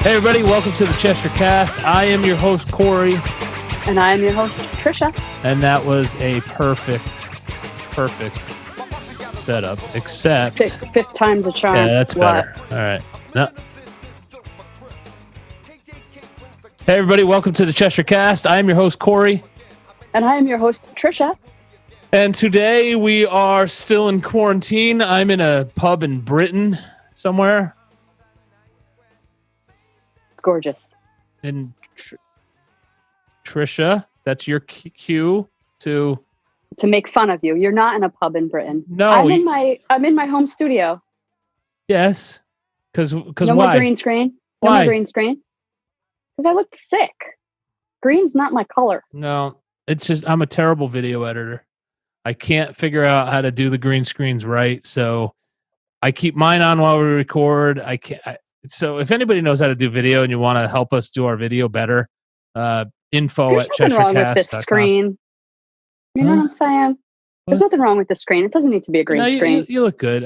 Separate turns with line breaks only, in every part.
Hey everybody, welcome to the Cheshire Cast. I am your host, Corey.
And I am your host, Patricia.
And that was a perfect setup, except...
Fifth time's a charm.
Yeah, that's better. All right. No. Hey everybody, welcome to the Cheshire Cast. I am your host, Corey.
And I am your host, Patricia.
And today we are still in quarantine. I'm in a pub in Britain somewhere.
It's gorgeous.
And Trisha, that's your cue to
make fun of you. You're not in a pub in Britain.
No,
I'm in my home studio.
Yes, because
no
why?
No more green screen. Because I looked sick. Green's not my color.
No, it's just I'm a terrible video editor. I can't figure out how to do the green screens right, so I keep mine on while we record. So if anybody knows how to do video and you want to help us do our video better, info
There's
at
nothing wrong with this
CheshireCast.com.
screen. You know what I'm saying? There's nothing wrong with the screen. It doesn't need to be a green screen.
You look good.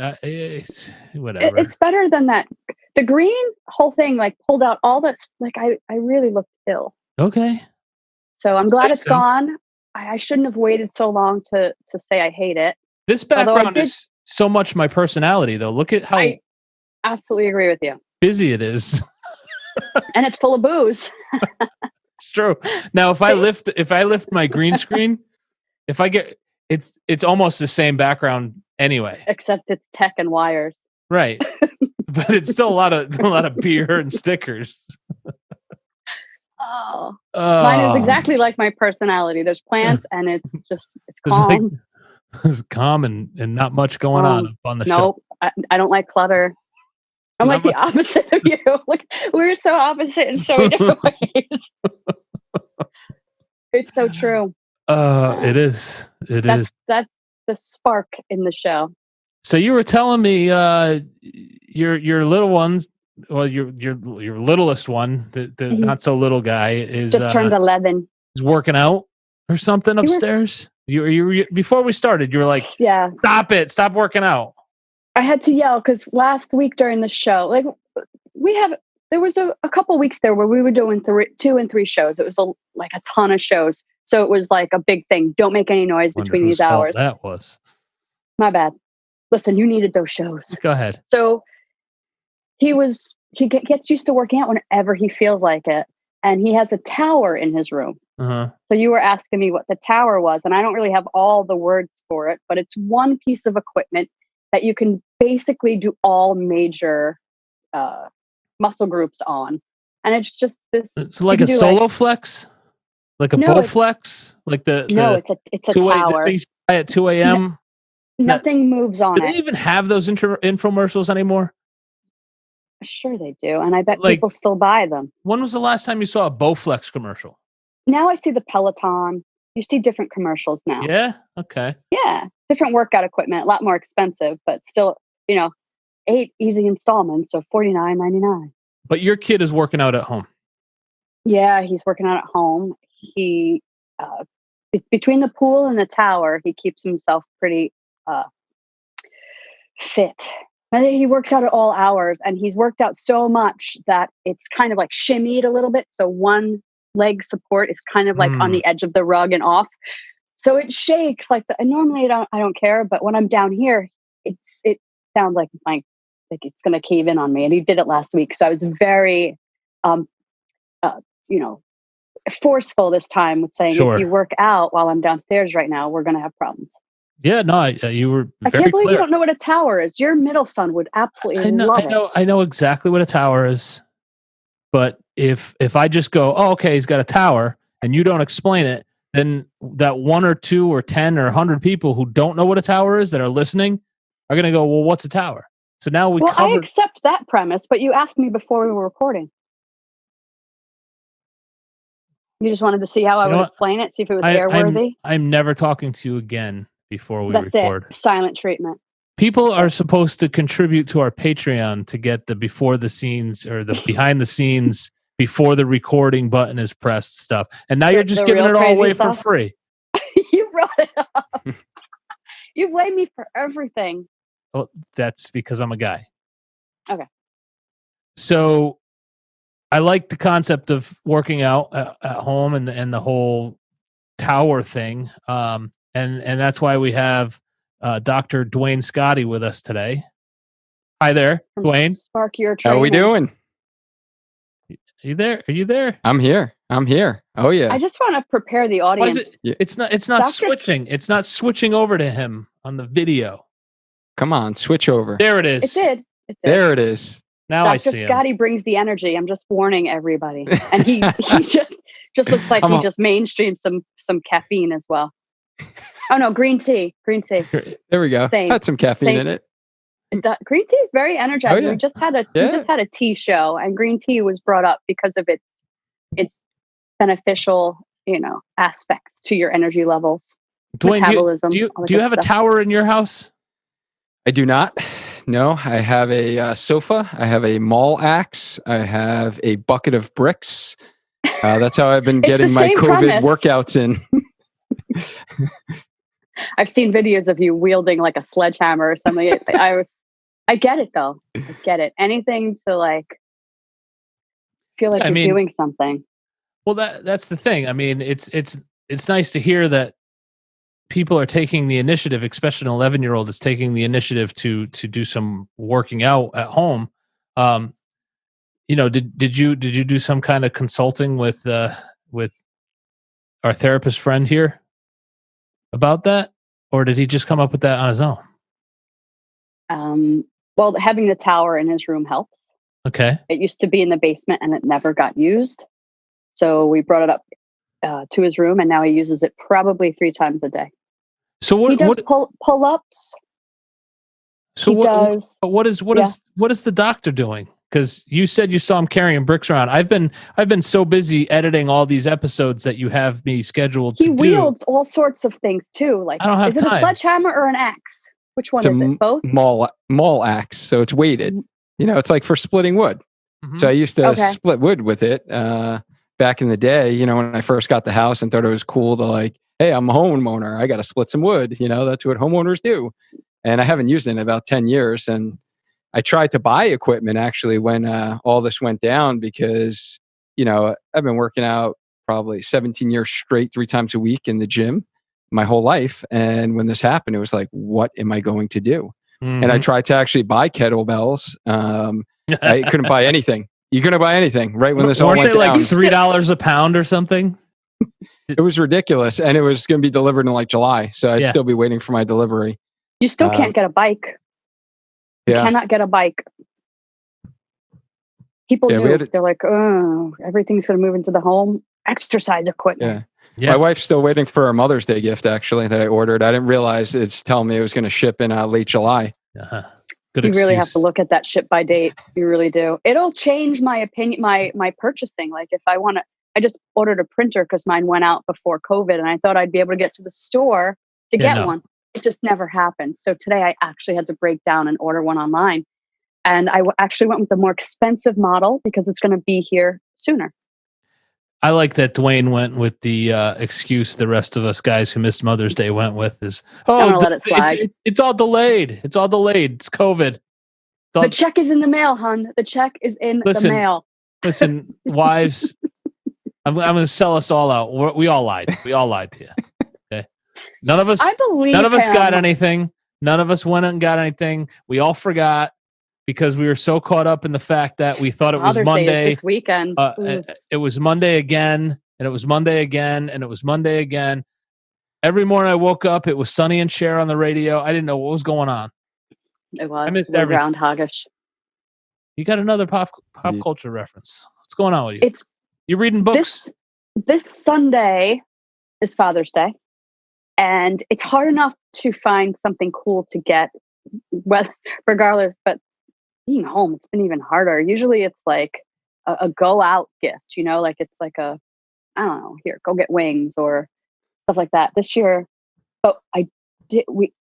Whatever.
It's better than that. The green whole thing pulled out all this. I really looked ill.
Okay.
So I'm glad it's gone. I shouldn't have waited so long to say I hate it.
This background is so much my personality, though. Look at how... I
absolutely agree with you.
Busy it is.
And it's full of booze.
It's true. Now, if I lift my green screen, it's almost the same background anyway.
Except it's tech and wires.
Right. But it's still a lot of beer and stickers.
Mine is exactly like my personality. There's plants and it's calm.
It's calm and not much going on the show.
Nope. I don't like clutter. I'm like the opposite of you. We're so opposite in so many different ways. It's so true.
It is. That's
the spark in the show.
So you were telling me your little ones, well, your littlest one, the not so little guy is
just turned 11.
He's working out or something upstairs. You before we started, you were like,
yeah,
stop working out.
I had to yell because last week during the show, there was a couple weeks there where we were doing 2 and 3 shows. It was a ton of shows. So it was like a big thing. Don't make any noise between these hours.
That was
my bad. Listen, you needed those shows.
Go ahead.
So he gets used to working out whenever he feels like it. And he has a tower in his room.
Uh-huh.
So you were asking me what the tower was, and I don't really have all the words for it, but it's one piece of equipment that you can basically do all major muscle groups on. And it's just this.
It's like a solo flex? Like a bull flex? Like
it's a tower.
At 2 a.m.?
Nothing moves on
it. Do they even have those infomercials anymore?
Sure they do. And I bet people still buy them.
When was the last time you saw a Bowflex commercial?
Now I see the Peloton. You see different commercials now.
Yeah? Okay.
Yeah. Different workout equipment, a lot more expensive, but still, 8 easy installments, so $49.99.
But your kid is working out at home.
Yeah, he's working out at home. He, between the pool and the tower, he keeps himself pretty fit. But he works out at all hours, and he's worked out so much that it's kind of like shimmied a little bit. So one leg support is kind of like on the edge of the rug and off. So it shakes normally I don't care, but when I'm down here, it sounds like it's going to cave in on me. And he did it last week. So I was very, forceful this time with saying,
sure,
if you work out while I'm downstairs right now, we're going to have problems.
Yeah, no, you were very
I can't believe
clear.
You don't know what a tower is. Your middle son would absolutely love it.
I know exactly what a tower is. But if I just go, oh, okay, he's got a tower, and you don't explain it, then that 1 or 2 or 10 or 100 people who don't know what a tower is that are listening are going to go, well, what's a tower? So now
I accept that premise, but you asked me before we were recording. You just wanted to see how I would explain it, see if it was airworthy.
I'm never talking to you again before we record.
It. Silent treatment.
People are supposed to contribute to our Patreon to get the before the scenes or the behind the scenes before the recording button is pressed stuff. And now you're just giving it all away for free.
You brought it up. You blame me for everything.
Well, that's because I'm a guy.
Okay.
So I like the concept of working out at home and the whole tower thing. And that's why we have Dr. Duane Scotti with us today. Hi there,
From
Duane.
Spark Your
How we
Training.
doing?
Are you there? Are you there?
I'm here. Oh yeah.
I just want to prepare the
Why
audience.
is it? It's not
Dr.
switching. It's not switching over to him on the video.
Come on, switch over.
There it is.
It did.
There it is.
Now I
Dr.
see him.
Scotti brings the energy. I'm just warning everybody. And he just looks like he just mainstreamed some caffeine as well. Oh no, green tea.
There we go.
Same.
Had some caffeine in it.
Green tea is very energizing.
Oh, yeah.
We just had a tea show, and green tea was brought up because of its beneficial, aspects to your energy levels,
Duane,
metabolism.
do you have a tower in your house?
I do not. No, I have a sofa. I have a mall axe. I have a bucket of bricks. That's how I've been getting my COVID workouts in.
I've seen videos of you wielding like a sledgehammer or something. I get it though. I get it. Anything to feel like you're doing something.
Well, that's the thing. I mean, it's nice to hear that people are taking the initiative, especially an 11-year-old is taking the initiative to do some working out at home. Did you do some kind of consulting with our therapist friend here about that, or did he just come up with that on his own?
Well, having the tower in his room helps.
Okay.
It used to be in the basement and it never got used. So we brought it up to his room, and now he uses it probably 3 times a day.
So
he does pull-ups.
So what is the doctor doing? Because you said you saw him carrying bricks around. I've been so busy editing all these episodes that you have me scheduled to do.
He wields all sorts of things too. Like,
I don't have
time. Is it a sledgehammer or an axe? Which one is it? Both?
Mall axe. So it's weighted. It's like for splitting wood. Mm-hmm. So I used to split wood with it back in the day, when I first got the house and thought it was cool to hey, I'm a homeowner. I got to split some wood. That's what homeowners do. And I haven't used it in about 10 years. And I tried to buy equipment actually when all this went down because, I've been working out probably 17 years straight, 3 times a week in the gym my whole life. And when this happened, it was like, what am I going to do? Mm-hmm. And I tried to actually buy kettlebells. I couldn't buy anything. You couldn't buy anything right when this all went down.
Weren't they like $3 a pound or something?
It was ridiculous. And it was going to be delivered in July. So I'd still be waiting for my delivery.
You still can't get a bike. You cannot get a bike. People do. They're like, oh, everything's going to move into the home. Exercise equipment.
Yeah. My wife's still waiting for a Mother's Day gift, actually, that I ordered. I didn't realize it's telling me it was going to ship in late July.
Uh-huh.
You really have to look at that ship by date. You really do. It'll change my opinion, my purchasing. Like if I want to, I just ordered a printer because mine went out before COVID, and I thought I'd be able to get to the store to get one. It just never happened. So today I actually had to break down and order one online. And I actually went with the more expensive model because it's going to be here sooner.
I like that Duane went with the excuse the rest of us guys who missed Mother's Day went with is,
let it slide.
It's all delayed. It's all delayed. It's COVID.
The check is in the mail, hon. The check is in the mail.
Listen, wives, I'm going to sell us all out. We all lied. We all lied to you. Okay. None of us got anything. None of us went and got anything. We all forgot because we were so caught up in the fact that we thought it was Monday.
This weekend.
It was Monday again, and it was Monday again, and it was Monday again. Every morning I woke up, it was Sonny and Cher on the radio. I didn't know what was going on.
It was.
I missed everything.
Groundhoggish.
You got another pop culture reference. What's going on with you? You're reading books.
This Sunday is Father's Day, and it's hard enough to find something cool to get, regardless, but being home, it's been even harder. Usually it's like a go out gift, like it's like I don't know, here, go get wings or stuff like that. This year,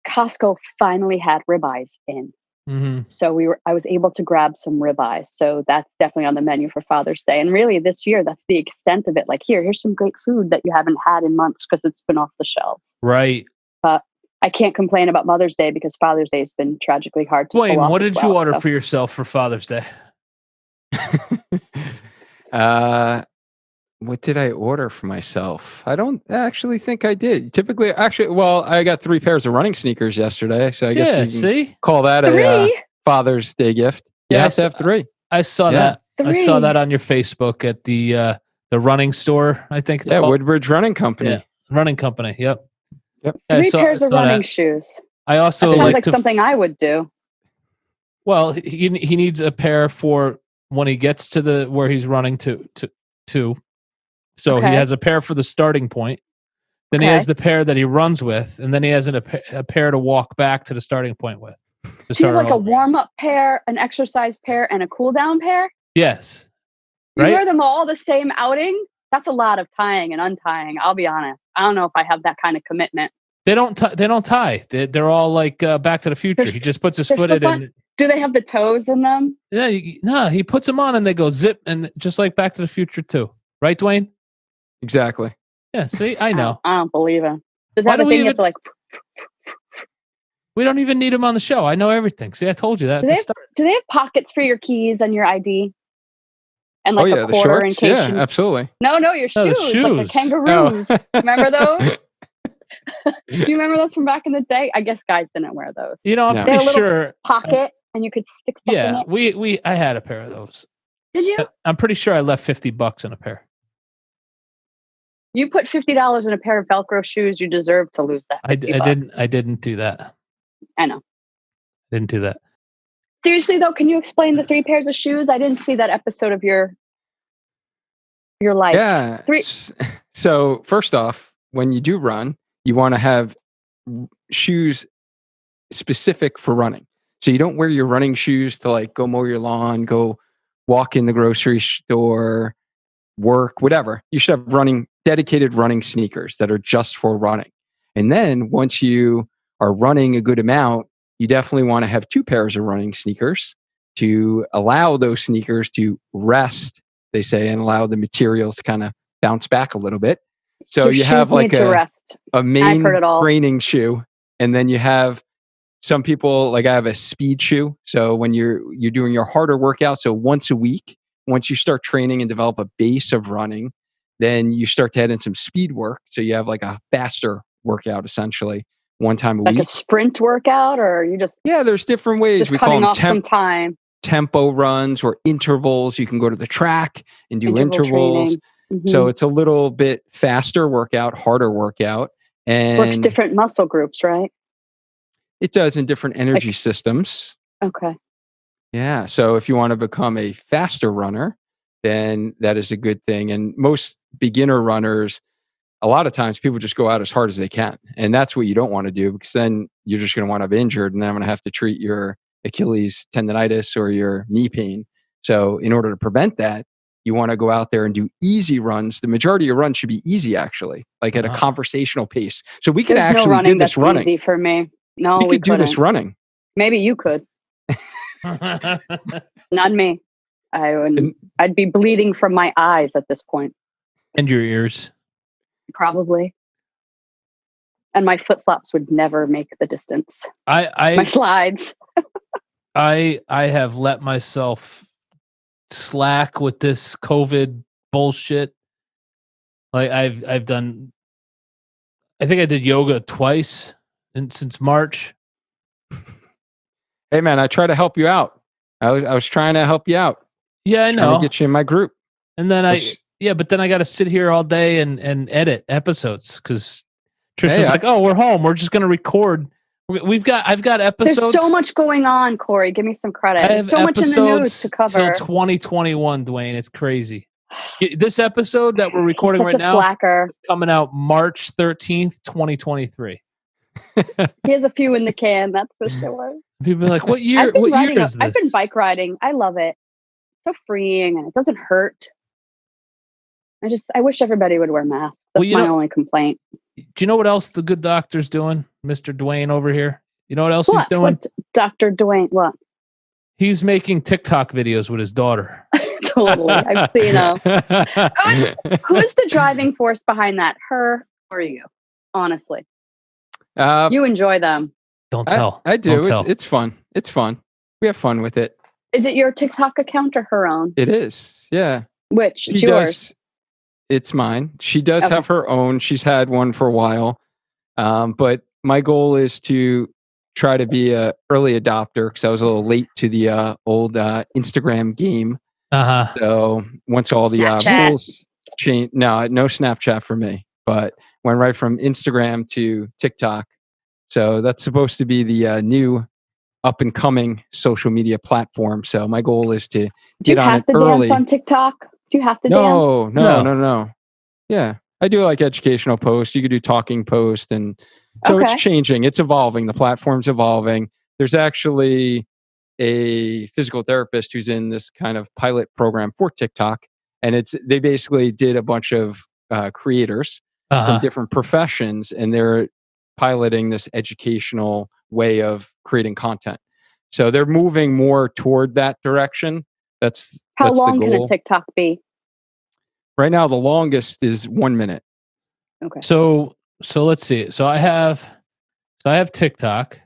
Costco finally had ribeyes in. Mm-hmm. So I was able to grab some ribeyes. So that's definitely on the menu for Father's Day. And really this year, that's the extent of it. Like here's some great food that you haven't had in months because it's been off the shelves.
Right.
But I can't complain about Mother's Day because Father's Day has been tragically hard to
Duane,
pull off.
What did you order for yourself for Father's Day?
What did I order for myself? I don't actually think I did. Typically, I got 3 pairs of running sneakers yesterday, so I guess you can call that
3?
a Father's Day gift. You have to have 3.
I saw that.
3.
I saw that on your Facebook at the running store. I think it's called
Woodbridge Running Company.
Yeah, running company. Yep.
3 pairs of running shoes.
I also
sounds like something I would do.
Well, he needs a pair for when he gets to where he's running to. So he has a pair for the starting point. Then he has the pair that he runs with, and then he has a pair to walk back to the starting point with.
Do you have like a warm-up pair, an exercise pair, and a cool-down pair?
Yes.
You wear them all the same outing? That's a lot of tying and untying. I'll be honest. I don't know if I have that kind of commitment.
They don't tie. They're all like Back to the Future. He just puts his foot in.
Do they have the toes in them?
Yeah, no. He puts them on and they go zip, and just like Back to the Future too. Right, Duane?
Exactly.
Yeah. See, I know.
I don't believe him. Does that thing you have to like?
We don't even need him on the show. I know everything. See, I told you that at the start.
Do they have pockets for your keys and your ID? And like a quarter
the shorts?
in case
absolutely.
No, your shoes. Like the kangaroos. Remember those? Do you remember those from back in the day? I guess guys didn't wear those.
I'm pretty sure
pocket and you could stick stuff in it.
Yeah, I had a pair of those.
Did you?
I'm pretty sure I left $50 in a pair.
You put $50 in a pair of Velcro shoes, you deserve to lose that.
I didn't do that.
I know.
Didn't do that.
Seriously though, can you explain the 3 pairs of shoes? I didn't see that episode of your life.
Yeah.
3.
So first off, when you do run, you want to have shoes specific for running. So you don't wear your running shoes to like go mow your lawn, go walk in the grocery store, work, whatever. You should have dedicated running sneakers that are just for running. And then once you are running a good amount, you definitely want to have 2 pairs of running sneakers to allow those sneakers to rest, they say, and allow the materials to kind of bounce back a little bit. So you have like a main training shoe, and then you have some people, like I have a speed shoe. So when you're doing your harder workout, so once a week, once you start training and develop a base of running, then you start to add in some speed work. So you have like a faster workout essentially one time a week.
Like a sprint workout, or you just...
Yeah, there's different ways.
Just
we
cutting
call
off some time.
Tempo runs or intervals. You can go to the track and do intervals.
Mm-hmm.
So it's a little bit faster workout, harder workout. And
works different muscle groups, right?
It does in different energy systems.
Okay.
Yeah. So if you want to become a faster runner, then that is a good thing. And most beginner runners, a lot of times people just go out as hard as they can. And that's what you don't want to do, because then you're just going to wind up injured, and then I'm going to have to treat your Achilles tendonitis or your knee pain. So in order to prevent that, you want to go out there and do easy runs. The majority of your runs should be easy, actually, like at a conversational pace. So we could actually do this running.
Easy for me. No,
we could do this running.
Maybe you could. Not me. I'd be bleeding from my eyes at this point.
And your ears.
Probably. And my flip-flops would never make the distance.
My
slides.
I have let myself slack with this COVID bullshit. Like I've done, I think I did yoga twice since March.
Hey man, I try to help you out. I was trying to help you out.
Yeah, I know.
Trying to get you in my group.
And then but then I got to sit here all day and edit episodes, because Trisha's like, "Oh, we're home. We're just going to record." I've got episodes.
There's so much going on, Corey. Give me some credit. There's so much in the news to cover.
Till 2021, Duane. It's crazy. This episode that we're recording
right now is
coming out March 13th, 2023.
He has a few in the can, that's for sure.
People are like, what year is this?
I've been bike riding. I love it. So freeing, and it doesn't hurt. I wish everybody would wear masks. That's my only complaint.
Do you know what else the good doctor's doing? Mr. Duane over here. You know what else he's doing?
What, Dr. Duane, what?
He's making TikTok videos with his daughter.
Totally. I've seen who's the driving force behind that? Her or you? Honestly. You enjoy them.
Don't tell.
I do. It's fun. It's fun. We have fun with it.
Is it your TikTok account or her own?
It is. Yeah.
Which? It's yours.
It's mine. She does have her own. She's had one for a while. But my goal is to try to be a early adopter because I was a little late to the old Instagram game. So once all the rules change, no Snapchat for me, but went right from Instagram to TikTok. So that's supposed to be the new up and coming social media platform. So my goal is to get on it early. Do you have to dance
on TikTok? Do you have to
dance? No. Yeah. I do like educational posts. You could do talking posts. And so it's changing. It's evolving. The platform's evolving. There's actually a physical therapist who's in this kind of pilot program for TikTok. And they basically did a bunch of creators from different professions, and they're piloting this educational way of creating content. So they're moving more toward that direction. That's
how long
the goal.
Can a TikTok be?
Right now, the longest is 1 minute.
Okay.
So let's see. So I have TikTok.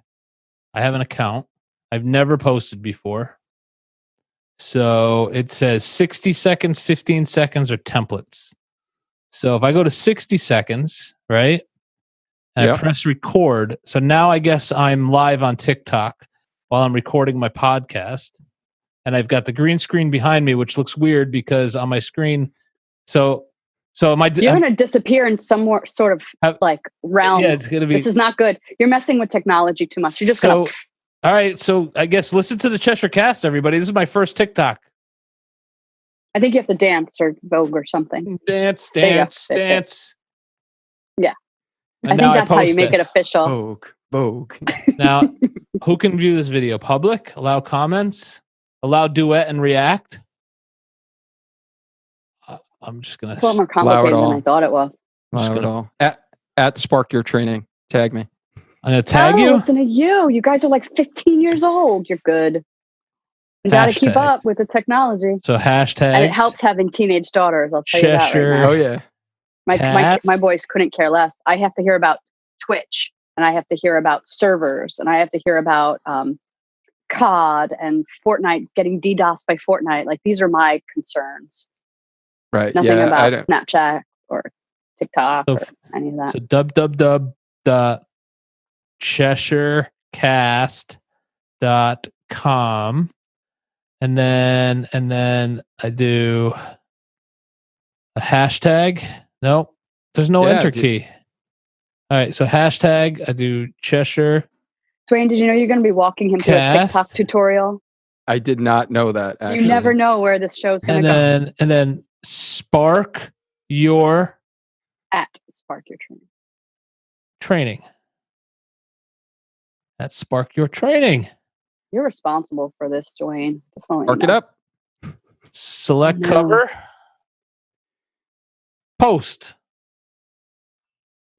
I have an account. I've never posted before. So it says 60 seconds, 15 seconds, or templates. So if I go to 60 seconds, right? And I press record. So now I guess I'm live on TikTok while I'm recording my podcast. And I've got the green screen behind me, which looks weird because on my screen. So you're
going to disappear in some more sort of like realm.
Yeah, it's going to be.
This is not good. You're messing with technology too much. You're just going to.
All right. So I guess listen to the Cheshire Cast, everybody. This is my first TikTok.
I think you have to dance or vogue or something.
Dance.
Yeah.
And
I think that's how you make it official.
Vogue.
Now, who can view this video? Public? Allow comments? Allow duet and react? I'm just going to...
It's a lot more complicated than I thought it was.
Allow it all. At Spark Your Training. Tag me.
I'm going to tag you?
Listen to you. You guys are like 15 years old. You're good. You got to keep up with the technology.
So hashtags.
And it helps having teenage daughters. I'll tell you that right now.
Oh, yeah.
My boys couldn't care less. I have to hear about Twitch, and I have to hear about servers, and I have to hear about COD and Fortnite getting DDoS by Fortnite. Like, these are my concerns.
Right.
Nothing about Snapchat or TikTok or any of that.
So www.CheshireCast.com. And then I do a hashtag. Nope. There's no enter key. All right. So hashtag, I do Cheshire.
Duane, did you know you're going to be walking him through a TikTok tutorial?
I did not know that, actually.
You never know where this show's going to go.
And then Spark Your...
At Spark Your
Training. At Spark Your Training.
You're responsible for this, Duane.
Spark it up.
Select cover. Post.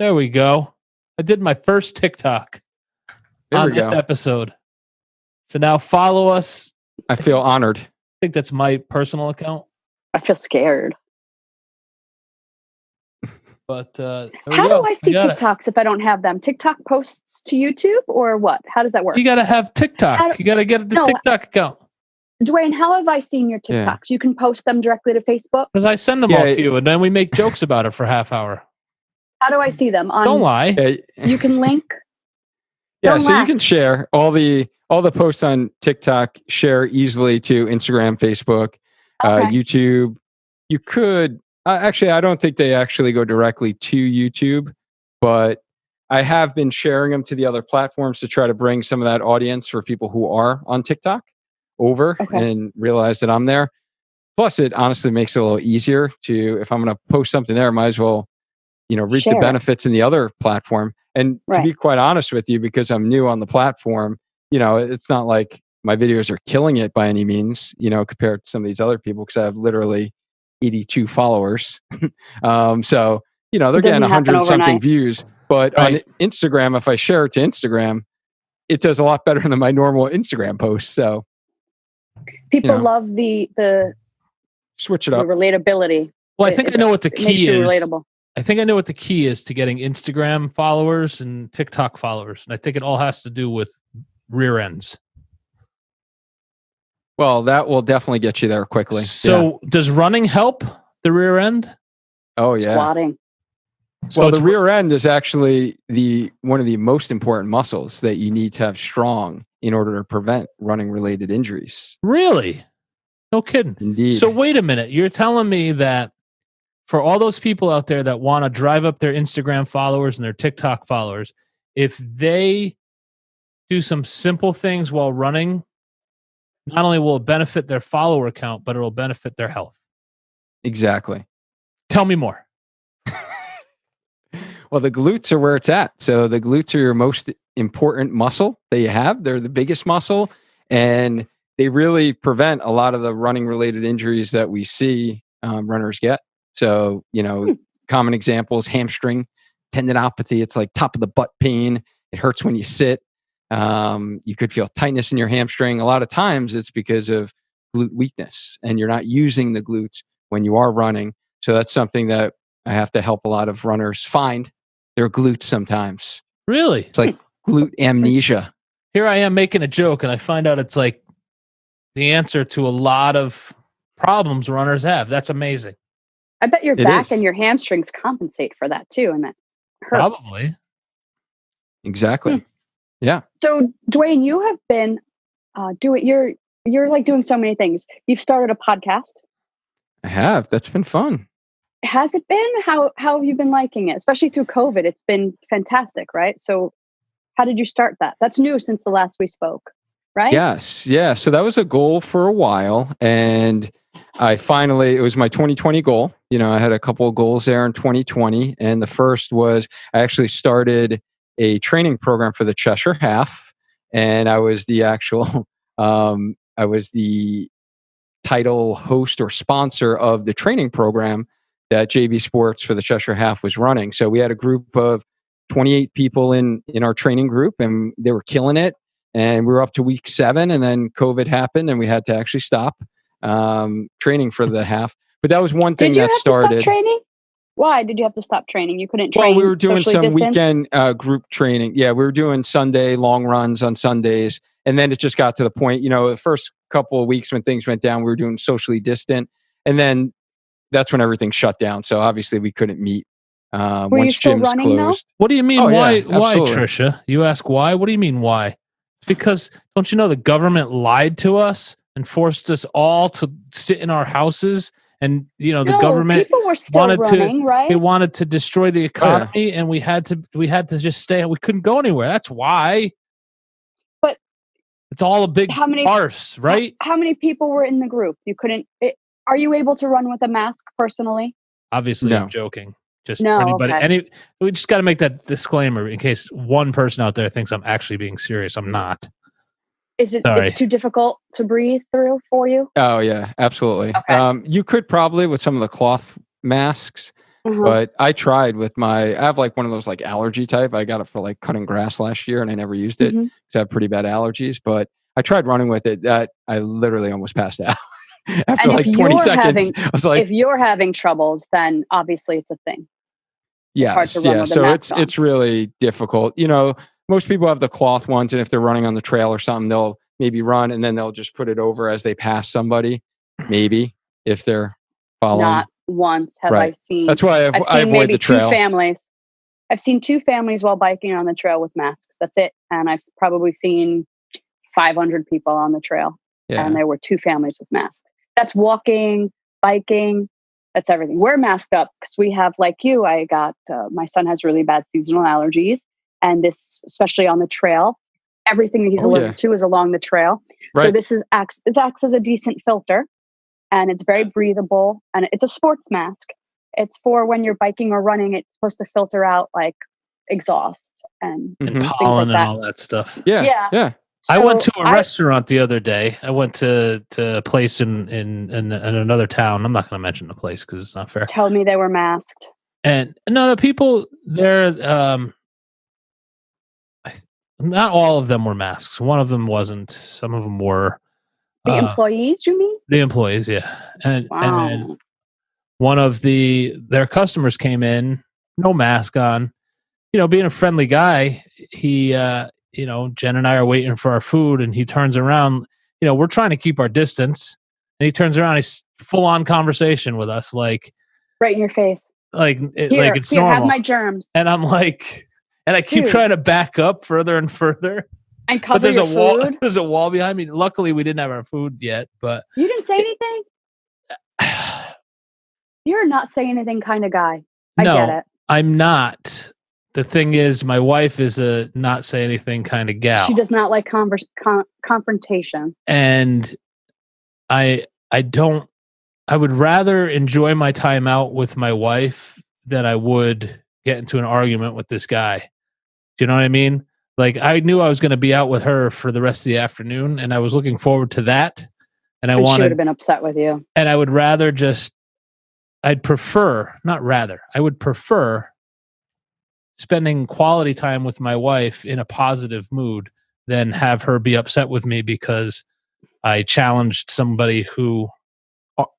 There we go. I did my first TikTok on this episode. So now follow us.
I feel honored.
I think that's my personal account.
I feel scared.
But
how do I see TikToks if I don't have them? TikTok posts to YouTube or what? How does that work?
You got to have TikTok. You got to get the TikTok account.
Duane, how have I seen your TikToks? Yeah. You can post them directly to Facebook?
Because I send them all to you, and then we make jokes about it for half hour.
How do I see them?
Don't lie.
You can link?
You can share all the posts on TikTok, share easily to Instagram, Facebook, YouTube. You could... actually, I don't think they actually go directly to YouTube, but I have been sharing them to the other platforms to try to bring some of that audience for people who are on TikTok over and realize that I'm there. Plus, it honestly makes it a little easier to, if I'm going to post something there, I might as well, reap the benefits in the other platform. And to be quite honest with you, because I'm new on the platform, it's not like my videos are killing it by any means, compared to some of these other people, because I have literally 82 followers. So, they're getting 100 something views, but on Instagram, if I share it to Instagram, it does a lot better than my normal Instagram post. So
people love the
switch it up,
the relatability.
Well, I think I know what the key is.
Relatable.
I think I know what the key is to getting Instagram followers and TikTok followers. And I think it all has to do with rear ends.
Well, that will definitely get you there quickly.
So does running help the rear end?
Oh, yeah.
Squatting.
So
Well, the rear end is actually one of the most important muscles that you need to have strong in order to prevent running-related injuries.
Really? No kidding.
Indeed.
So wait a minute. You're telling me that for all those people out there that want to drive up their Instagram followers and their TikTok followers, if they do some simple things while running, not only will it benefit their follower count, but it will benefit their health.
Exactly.
Tell me more.
Well, the glutes are where it's at. So the glutes are your most important muscle that you have. They're the biggest muscle, and they really prevent a lot of the running related injuries that we see runners get. So, common examples, hamstring tendinopathy. It's like top of the butt pain. It hurts when you sit. You could feel tightness in your hamstring. A lot of times it's because of glute weakness, and you're not using the glutes when you are running. So that's something that I have to help a lot of runners find their glutes sometimes.
Really?
It's like glute amnesia.
Here I am making a joke, and I find out it's like the answer to a lot of problems runners have. That's amazing.
I bet your back and your hamstrings compensate for that too, and that hurts.
Probably.
Exactly. Yeah.
So, Duane, you have been you're like doing so many things. You've started a podcast.
I have. That's been fun.
Has it been? How have you been liking it? Especially through COVID. It's been fantastic, right? So how did you start that? That's new since the last we spoke, right?
Yes. Yeah. So that was a goal for a while. And it was my 2020 goal. I had a couple of goals there in 2020. And the first was I actually started a training program for the Cheshire half. And I was the actual, I was the title host or sponsor of the training program that JB Sports for the Cheshire half was running. So we had a group of 28 people in our training group, and they were killing it. And we were up to week 7, and then COVID happened, and we had to actually stop training for the half. But that was one thing that started.
Did you have to stop training? Why did you have to stop training? You couldn't train.
Well, we were doing some
distanced?
Weekend group training. Yeah, we were doing Sunday long runs on Sundays. And then it just got to the point, the first couple of weeks when things went down, we were doing socially distant. And then that's when everything shut down. So obviously we couldn't meet once gyms
running,
closed.
What do you mean? Why,
absolutely.
Tricia? You ask why? What do you mean why? Because don't you know the government lied to us and forced us all to sit in our houses? And the government
people were still running, right?
They wanted to destroy the economy, and we had to just stay. We couldn't go anywhere. That's why.
But
it's all a big farce, right?
How many people were in the group? You couldn't. Are you able to run with a mask personally?
Obviously,
no.
I'm joking. Just for anybody.
Okay.
We just got to make that disclaimer in case one person out there thinks I'm actually being serious. I'm not.
Is it? It's too difficult to breathe through for you?
Oh yeah, absolutely.
Okay.
You could probably with some of the cloth masks, but I tried with I have like one of those like allergy type. I got it for like cutting grass last year, and I never used it because I have pretty bad allergies. But I tried running with it. That I literally almost passed out. After like 20 seconds, I was like,
if you're having troubles, then obviously it's a thing.
Yeah. So it's really difficult. Most people have the cloth ones, and if they're running on the trail or something, they'll maybe run and then they'll just put it over as they pass somebody. Maybe if they're following.
Not once have I seen.
That's why I avoid
maybe
the trail.
2 families. I've seen 2 families while biking on the trail with masks. That's it. And I've probably seen 500 people on the trail. Yeah. And there were 2 families with masks. That's walking, biking, that's everything. We're masked up because we have, like you, I got, my son has really bad seasonal allergies, and this, especially on the trail, everything that he's allergic to is along the trail. Right. So this acts as a decent filter, and it's very breathable, and it's a sports mask. It's for when you're biking or running, it's supposed to filter out like exhaust and
pollen and all that stuff.
Yeah.
So I went to a restaurant the other day. I went to a place in another town. I'm not going to mention the place because it's not fair.
Tell me they were masked.
And no, people there, not all of them were masks. One of them wasn't. Some of them were.
The employees, you mean?
The employees, yeah. And one of their customers came in, no mask on. Being a friendly guy, he Jen and I are waiting for our food, and he turns around we're trying to keep our distance. And he turns around, he's full on conversation with us, like
right in your face.
Like
here,
it's normal.
Have my germs.
And I'm like, and I keep trying to back up further and further.
And cover
but there's
your
a wall.
food.
There's a wall behind me. Luckily, we didn't have our food yet. But
you didn't say anything. You're not saying anything kind of guy. I get it.
I'm not. The thing is, my wife is a not say anything kind of gal.
She does not like confrontation.
And I don't. I would rather enjoy my time out with my wife than I would get into an argument with this guy. Do you know what I mean? Like, I knew I was going to be out with her for the rest of the afternoon, and I was looking forward to that. And
she would have been upset with you.
And I would rather I would prefer spending quality time with my wife in a positive mood than have her be upset with me because I challenged somebody who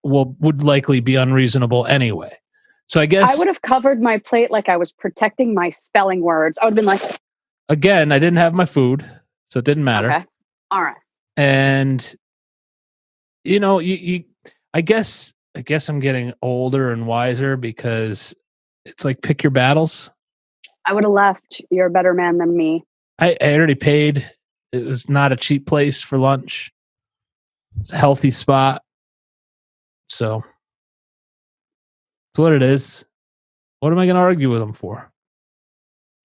would likely be unreasonable anyway. So I guess
I would have covered my plate like I was protecting my spelling words. I would have been like,
again, I didn't have my food, so it didn't matter.
Okay. All right.
And I guess I'm getting older and wiser because it's like pick your battles.
I would have left. You're a better man than me.
I already paid. It was not a cheap place for lunch. It's a healthy spot. So it's what it is. What am I going to argue with him for?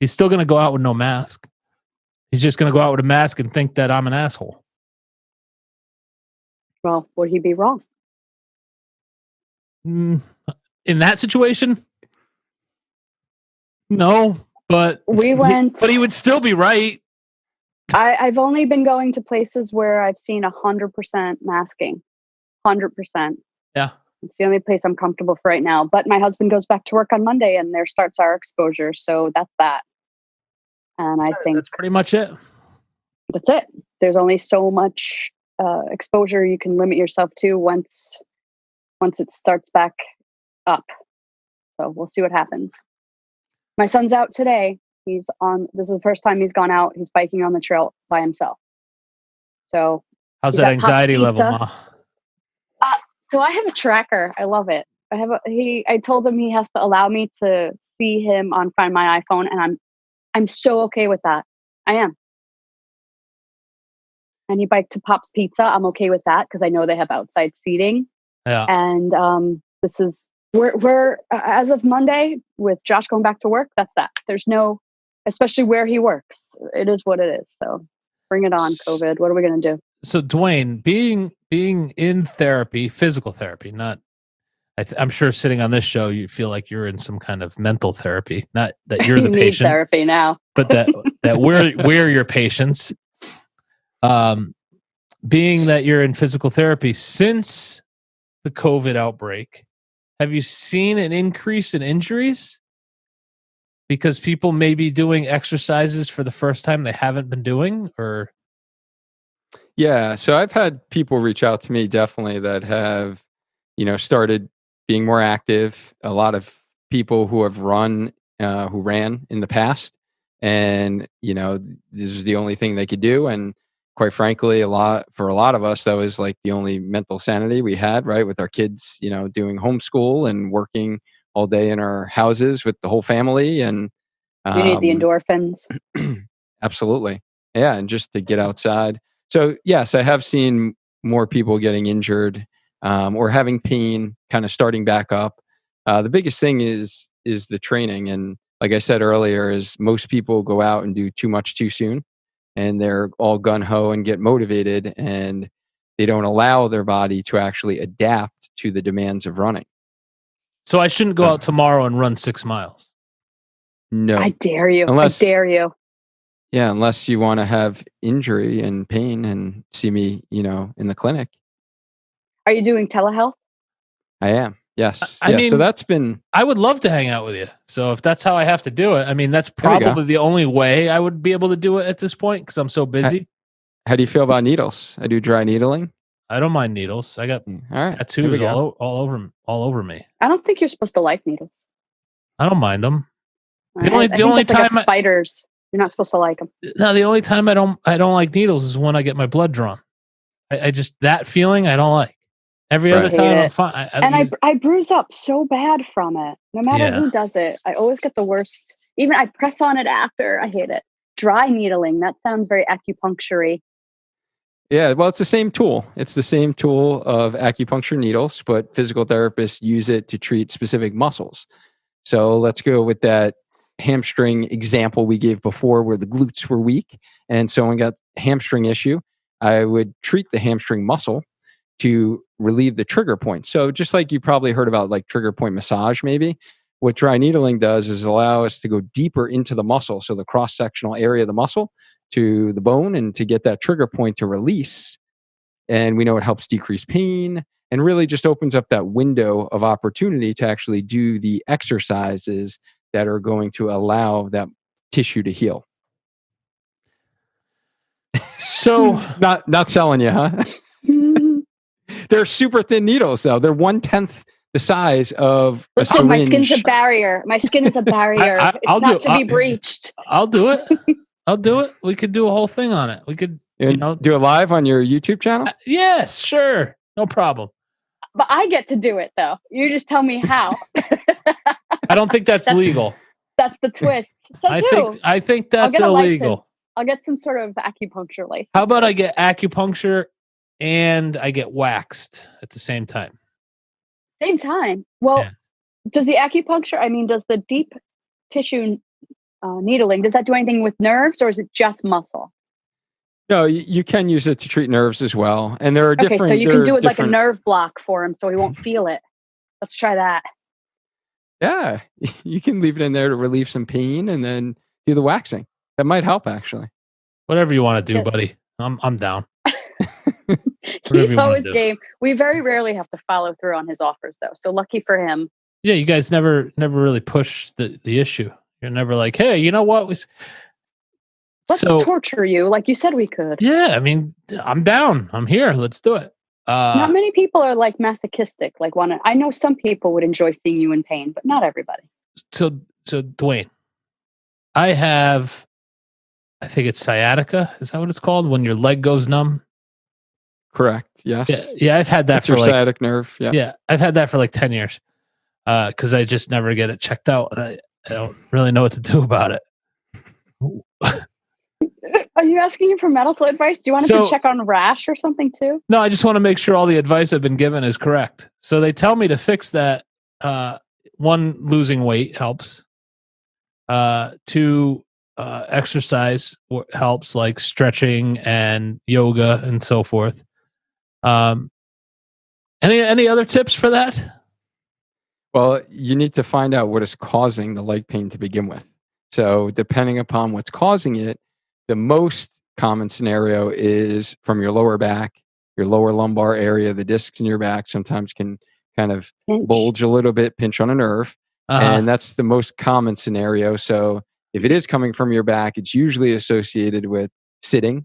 He's still going to go out with no mask. He's just going to go out with a mask and think that I'm an asshole.
Well, would he be wrong?
In that situation? No, but but he would still be right.
I've only been going to places where I've seen 100% masking. 100%.
Yeah.
It's the only place I'm comfortable for right now. But my husband goes back to work on Monday and there starts our exposure. So that's that. And I think
that's pretty much it.
That's it. There's only so much exposure you can limit yourself to once it starts back up. So we'll see what happens. My son's out today. This is the first time he's gone out. He's biking on the trail by himself. So
how's that anxiety level, Ma?
So I have a tracker. I love it. I told him he has to allow me to see him on Find My iPhone, and I'm so okay with that. I am. And he biked to Pop's Pizza. I'm okay with that because I know they have outside seating.
Yeah.
And we're as of Monday with Josh going back to work. That's that. There's no, especially where he works. It is what it is. So bring it on, COVID. What are we going to do?
So Duane, being in therapy, physical therapy, not, I'm sure sitting on this show, you feel like you're in some kind of mental therapy, not that you're the patient.
Need therapy now,
but that we're your patients. Being that you're in physical therapy since the COVID outbreak, have you seen an increase in injuries? Because people may be doing exercises for the first time they haven't been doing, or?
Yeah. So I've had people reach out to me definitely that have, started being more active. A lot of people who have ran in the past, and, this is the only thing they could do. And quite frankly, for a lot of us, that was like the only mental sanity we had, right? With our kids, doing homeschool and working all day in our houses with the whole family. And
you need the endorphins.
Absolutely. Yeah. And just to get outside. So yes, I have seen more people getting injured or having pain kind of starting back up. The biggest thing is the training. And like I said earlier, is most people go out and do too much too soon. And they're all gung-ho and get motivated, and they don't allow their body to actually adapt to the demands of running.
So I shouldn't go out tomorrow and run 6 miles.
No.
I dare you. I dare you.
Yeah, unless you want to have injury and pain and see me, in the clinic.
Are you doing telehealth?
I am. Yes.
I mean,
so that's been...
I would love to hang out with you. So if that's how I have to do it, I mean, that's probably the only way I would be able to do it at this point because I'm so busy.
How do you feel about needles? I do dry needling.
I don't mind needles. I got tattoos all over me.
I don't think you're supposed to like needles.
I don't mind them.
The only time like spiders, you're not supposed to like them.
No, the only time I don't like needles is when I get my blood drawn. I just, that feeling I don't like. Every other time I'm fine.
I bruise up so bad from it. No matter who does it, I always get the worst. Even I press on it after. I hate it. Dry needling. That sounds very acupuncture-y.
Yeah, well, it's the same tool. It's the same tool of acupuncture needles, but physical therapists use it to treat specific muscles. So let's go with that hamstring example we gave before where the glutes were weak and someone got hamstring issue. I would treat the hamstring muscle to relieve the trigger point. So just like you probably heard about like trigger point massage, maybe what dry needling does is allow us to go deeper into the muscle. So the cross-sectional area of the muscle to the bone and to get that trigger point to release. And we know it helps decrease pain and really just opens up that window of opportunity to actually do the exercises that are going to allow that tissue to heal.
So
not selling you, huh? They're super thin needles though. They're 1/10 the size of a syringe.
My skin's a barrier. My skin is a barrier. It's not to be breached.
I'll do it. I'll do it. We could do a whole thing on it. We could,
do it live on your YouTube channel?
Yes, sure. No problem.
But I get to do it though. You just tell me how.
I don't think that's legal.
That's the twist.
I think that's illegal.
I'll get some sort of acupuncture license.
How about I get acupuncture and I get waxed at the same time?
Same time. Well, does the acupuncture, does the deep tissue needling, does that do anything with nerves or is it just muscle?
No, you can use it to treat nerves as well. And there are different...
Okay, so you can do it like a nerve block for him so he won't feel it. Let's try that.
Yeah, you can leave it in there to relieve some pain and then do the waxing. That might help, actually.
Whatever you want to do, buddy. I'm down.
He's always game. We very rarely have to follow through on his offers, though. So lucky for him.
Yeah, you guys never really push the issue. You're never like, hey, you know what? Let's just torture you like you said we could. Yeah, I'm down. I'm here. Let's do it.
Not many people are like masochistic. I know some people would enjoy seeing you in pain, but not everybody.
So Duane, I think it's sciatica. Is that what it's called? When your leg goes numb?
Correct. Yes.
Yeah. I've had that
for sciatic nerve. Yeah.
Yeah. I've had that for like 10 years. Cause I just never get it checked out. And I don't really know what to do about it.
Are you asking him for medical advice? Do you want us to check on rash or something too?
No, I just want to make sure all the advice I've been given is correct. So they tell me to fix that. One, losing weight helps. Two, exercise helps, like stretching and yoga and so forth. Any other tips for that?
Well, you need to find out what is causing the leg pain to begin with. So depending upon what's causing it, the most common scenario is from your lower back, your lower lumbar area. The discs in your back sometimes can kind of bulge a little bit, pinch on a nerve. And that's the most common scenario. So if it is coming from your back, it's usually associated with sitting.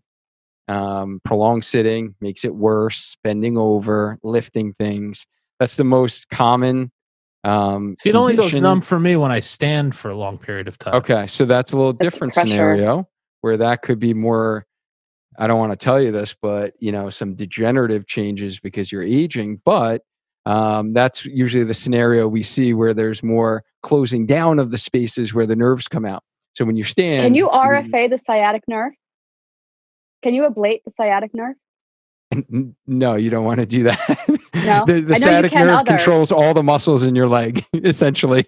Prolonged sitting makes it worse, bending over, lifting things. That's the most common.
See, it only goes numb for me when I stand for a long period of time.
Okay, so that's a little different scenario where that could be more, I don't want to tell you this, but some degenerative changes because you're aging. But that's usually the scenario we see where there's more closing down of the spaces where the nerves come out. So when you stand,
can you RFA the sciatic nerve? Can you ablate the sciatic nerve?
No, you don't want to do that.
No,
the sciatic nerve controls all the muscles in your leg, essentially.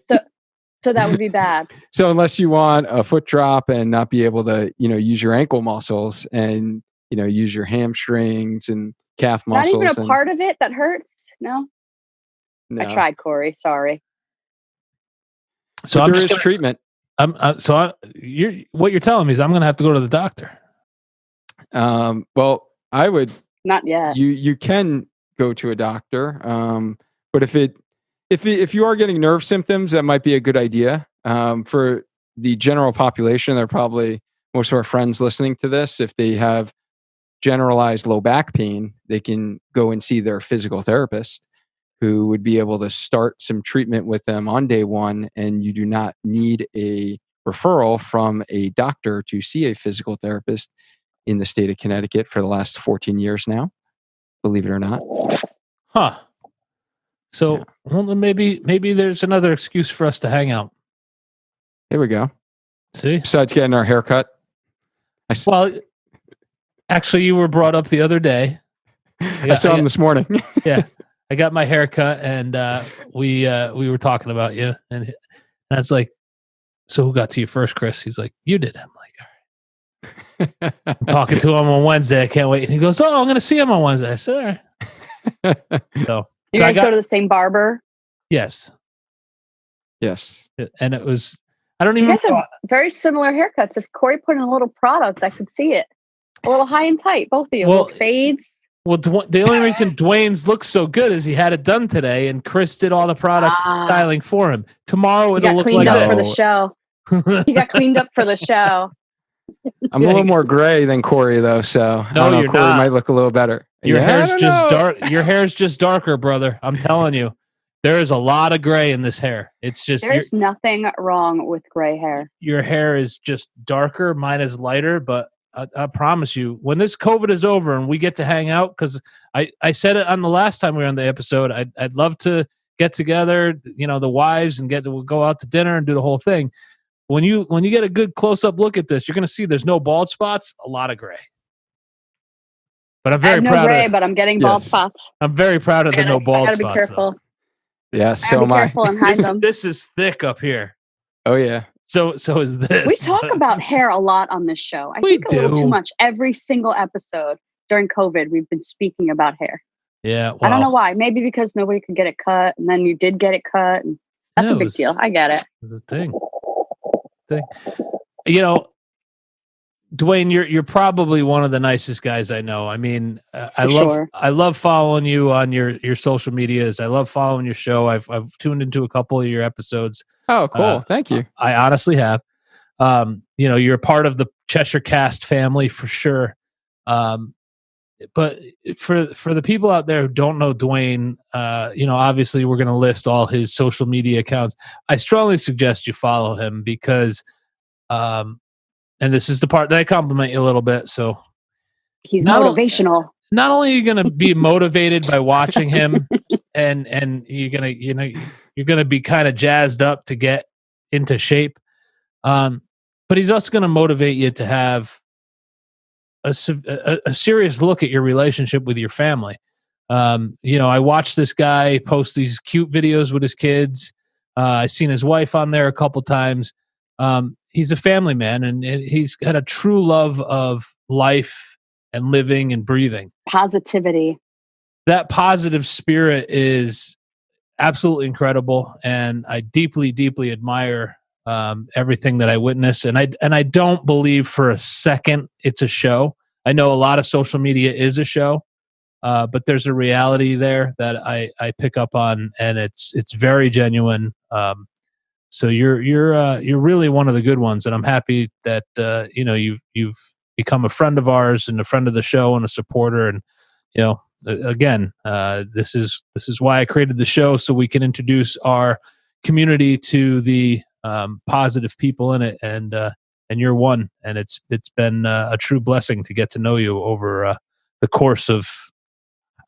So that would be bad.
So unless you want a foot drop and not be able to, use your ankle muscles and, use your hamstrings and calf muscles.
Not even a part of it that hurts? No. I tried, Corey. Sorry.
So there is treatment.
What you're telling me is I'm going to have to go to the doctor.
Well, I would
not yet.
You can go to a doctor, but if you are getting nerve symptoms, that might be a good idea. For the general population, they're probably most of our friends listening to this. If they have generalized low back pain, they can go and see their physical therapist, who would be able to start some treatment with them on day one, and you do not need a referral from a doctor to see a physical therapist in the state of Connecticut for the last 14 years now. believe it or not.
Huh. So well, maybe there's another excuse for us to hang out.
Here we go.
See?
Besides getting our hair cut.
Well, actually, you were brought up the other day.
I saw him this morning.
Yeah. I got my hair cut, and we were talking about you. And I was like, so who got to you first, Chris? He's like, you did. I'm like, all right. I'm talking to him on Wednesday. I can't wait. And he goes, oh, I'm going to see him on Wednesday. I said, all right. So
you guys go to the same barber?
Yes.
Yes.
And it was, I don't even
You guys have very similar haircuts. If Corey put in a little product, I could see it. A little high and tight, both of you. Well, little fades.
Well, the only reason Duane's looks so good is he had it done today, and Chris did all the product styling for him. Tomorrow it'll look like
up for the show. He got cleaned up for the show.
I'm a little more gray than Corey, though, so
no,
I don't know,
you're
Corey
not.
might look a little better.
Your hair's just dark. Your hair's just darker, brother. I'm telling you, there is a lot of gray in this hair. It's just
there's nothing wrong with gray hair.
Your hair is just darker. Mine is lighter, but I promise you, when this COVID is over and we get to hang out, because I said it on the last time we were on the episode, I'd love to get together, the wives, and we'll go out to dinner and do the whole thing. When you get a good close up look at this, you're going to see there's no bald spots, a lot of gray. But I'm very proud.
No gray, but I'm getting bald spots.
I'm very proud of the no bald spots. I gotta
be careful.
Though. Yeah, so am I.
Careful and hide them.
This is thick up here.
Oh yeah.
So is this.
We talk about hair a lot on this show. I think a little too much. Every single episode during COVID, we've been speaking about hair.
Yeah. Well,
I don't know why. Maybe because nobody could get it cut, and then you did get it cut. And that's a big deal. I get it.
It was a thing. Duane, you're probably one of the nicest guys I know. I mean, I love following you on your social medias. I love following your show. I've tuned into a couple of your episodes.
Oh, cool. Thank you.
I honestly have. You're a part of the Cheshire cast family for sure. But for the people out there who don't know Duane, obviously we're going to list all his social media accounts. I strongly suggest you follow him because, and this is the part that I compliment you a little bit. So
he's motivational.
Not only are you going to be motivated by watching him, and you're going to be kind of jazzed up to get into shape, but he's also going to motivate you to have a serious look at your relationship with your family. I watched this guy post these cute videos with his kids. I've seen his wife on there a couple times. He's a family man, and he's got a true love of life and living and breathing.
Positivity. That
positive spirit is absolutely incredible, and I deeply, deeply admire everything that I witness. And I don't believe for a second it's a show. I know a lot of social media is a show, but there's a reality there that I pick up on, and it's very genuine. So you're really one of the good ones, and I'm happy that you've become a friend of ours and a friend of the show and a supporter. And again, this is why I created the show, so we can introduce our community to the positive people in it, and you're one, and it's been a true blessing to get to know you over the course of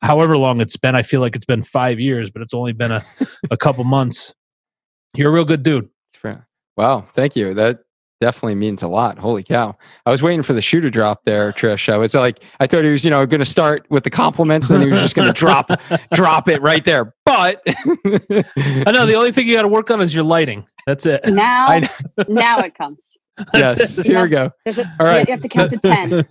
however long it's been. I feel like it's been 5 years, but it's only been a couple months. You're a real good dude.
Wow, thank you. That definitely means a lot. Holy cow. I was waiting for the shoe to drop there, Trish. I thought he was, going to start with the compliments and then he was just going to drop it right there. But
I know the only thing you got to work on is your lighting. That's it.
Now it comes.
Yes, here we go.
All right. You have to count to 10.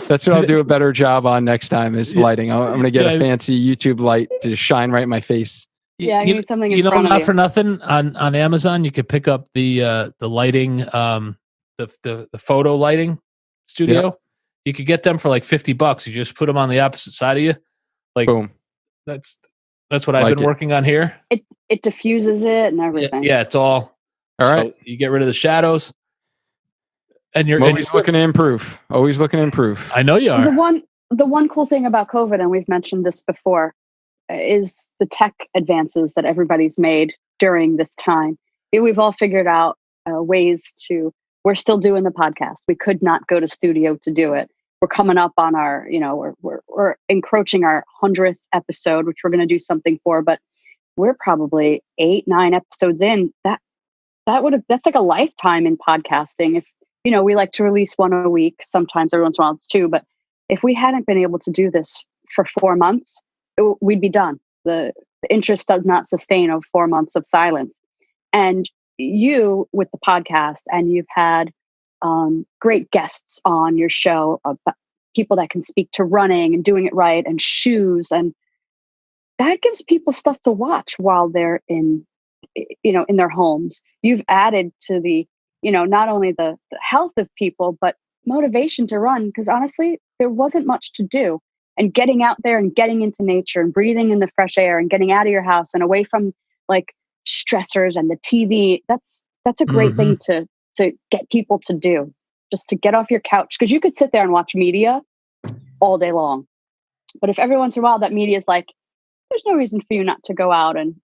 That's what I'll do a better job on next time is lighting. I'm going to get a fancy YouTube light to shine right in my face.
Yeah, you need something in front of you.
Not for nothing, on Amazon, you could pick up the lighting, the photo lighting studio. Yep. You could get them for like $50. You just put them on the opposite side of you. Like, boom. That's what I've been working on here.
It diffuses it and everything.
Yeah, it's all right. So you get rid of the shadows. And you're
always looking to improve. Always looking to improve.
I know you are.
The one cool thing about COVID, and we've mentioned this before, is the tech advances that everybody's made during this time. We've all figured out ways we're still doing the podcast. We could not go to studio to do it. we're coming up on our, we're encroaching our 100th episode, which we're going to do something for, but we're probably 8-9 episodes in. That's like a lifetime in podcasting. If, we like to release one a week, sometimes every once in a while it's two, but if we hadn't been able to do this for 4 months, we'd be done. The interest does not sustain of 4 months of silence. And you with the podcast, and you've had great guests on your show, people that can speak to running and doing it right and shoes. And that gives people stuff to watch while they're in their homes. You've added to the, not only the health of people, but motivation to run. Because honestly, there wasn't much to do. And getting out there and getting into nature and breathing in the fresh air and getting out of your house and away from like stressors and the TV, that's a great thing to get people to do, just to get off your couch. Because you could sit there and watch media all day long. But if every once in a while that media is like, there's no reason for you not to go out and,